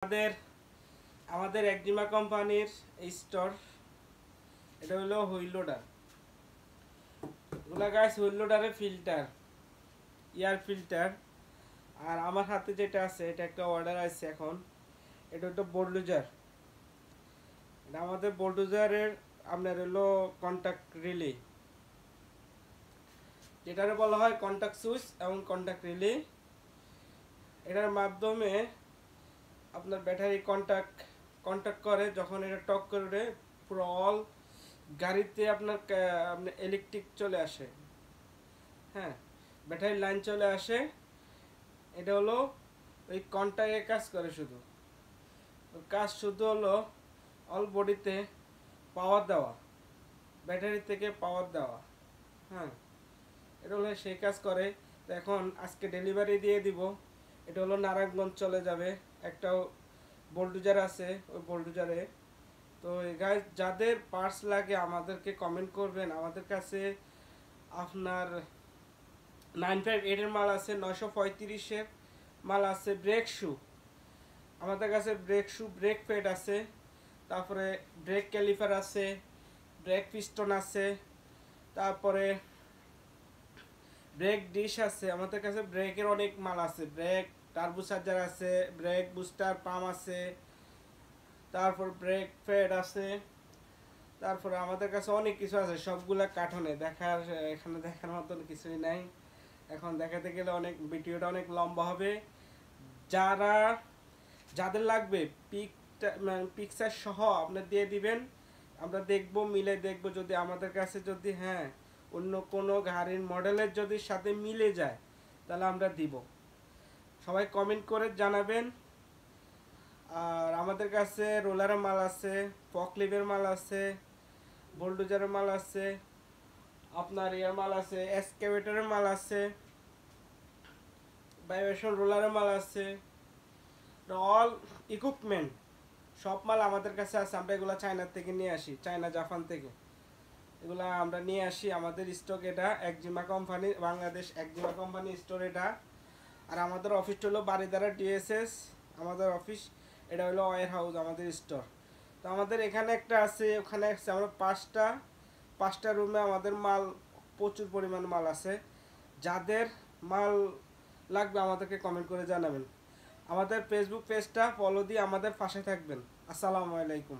আমাদের আমাদের একজিমা কোম্পানির স্টোর। এটা হলো হুইল লোডার। এগুলা গাইস হুইল লোডারের ফিল্টার, এয়ার ফিল্টার। আর আমার হাতে যেটা আছে এটা একটা অর্ডার আছে এখন। এটা হলো বোল্ডুজার। এটা আমাদের বোল্ডুজারের আপনার হলো কন্টাক্ট রিলে, যেটারে বলা হয় কন্টাক্ট সুইচ এবং কন্টাক্ট রিলে। এটার মাধ্যমে আপনার ব্যাটারি কন্টাক্ট করে। যখন এটা টক করে পুরো অল গাড়িতে আপনার ইলেকট্রিক চলে আসে। হ্যাঁ, ব্যাটারি লাইন চলে আসে। এটা হলো ওই কন্টাক্টে কাজ করে। শুধু হলো অল বডিতে পাওয়ার দেওয়া, ব্যাটারি থেকে পাওয়ার দেওয়া। হ্যাঁ, এটা হলো সেই কাজ করে। তো এখন আজকে ডেলিভারি দিয়ে দিব। এটা হলো নারায়ণগঞ্জ চলে যাবে। একটা বোল্ডুজার আছে, ওই বোল্ডুজারে। তো গাইস, যাদের পার্টস লাগে আমাদেরকে কমেন্ট করবেন। আমাদের কাছে আপনার 958 এর মাল আছে, 935 এর মাল আছে। ব্রেক শু আমাদের কাছে, ব্রেক শু, ব্রেক প্যাড আছে, তারপরে ব্রেক ক্যালিপার আছে, ব্রেক পিস্টন আছে, তারপরে ব্রেক ডিশ আছে। আমাদের কাছে ব্রেকের অনেক মাল আছে। ব্রেক টার্বো চার্জার আছে, ব্রেক বুস্টার পাম্প আছে, তারপর ব্রেক প্যাড আছে। তারপরে আমাদের কাছে অনেক কিছু আছে, সবগুলা কার্টনে এখানে দেখার মতন কিছুই নাই। এখন দেখাতে গেলে ভিডিওটা অনেক লম্বা হবে। যাদের লাগবে পিকচার সহ আপনার দিয়ে দিবেন, আমরা দেখবো, মিলে দেখবো। যদি আমাদের কাছে যদি অন্য কোনো গাড়ির মডেলের যদি সাথে মিলে যায় তাহলে আমরা দিব। সবাই কমেন্ট করে জানাবেন। আর আমাদের কাছে রোলারের মাল আছে, ফকলিভের মাল আছে, বোল্ডোজারের মাল আছে, আপনার ইয়ার মাল আছে, এক্সকাভেটরের মাল আছে, ভাইব্রেশন রোলারের মাল আছে। অল ইকুইপমেন্ট সব মাল আমাদের কাছে আছে। আমরা এগুলো চায়না থেকে নিয়ে আসি, চায়না জাপান থেকে এগুলা আমরা নিয়ে আসি। আমাদের স্টক এটা eczema company, Bangladesh eczema company store এটা। আর আমাদের অফিসটা হলো বারিধারা ডিএসএস আমাদের অফিস। এটা হলো ওয়্যার হাউস, আমাদের স্টোর। তো আমাদের এখানে একটা আছে, ওখানে আছে। আমরা পাঁচটা রুমে আমাদের মাল, প্রচুর পরিমাণ মাল আছে। যাদের মাল লাগবে আমাদেরকে কমেন্ট করে জানাবেন। আমাদের ফেসবুক পেজটা ফলো দিয়ে আমাদের পাশে থাকবেন। আসসালামু আলাইকুম।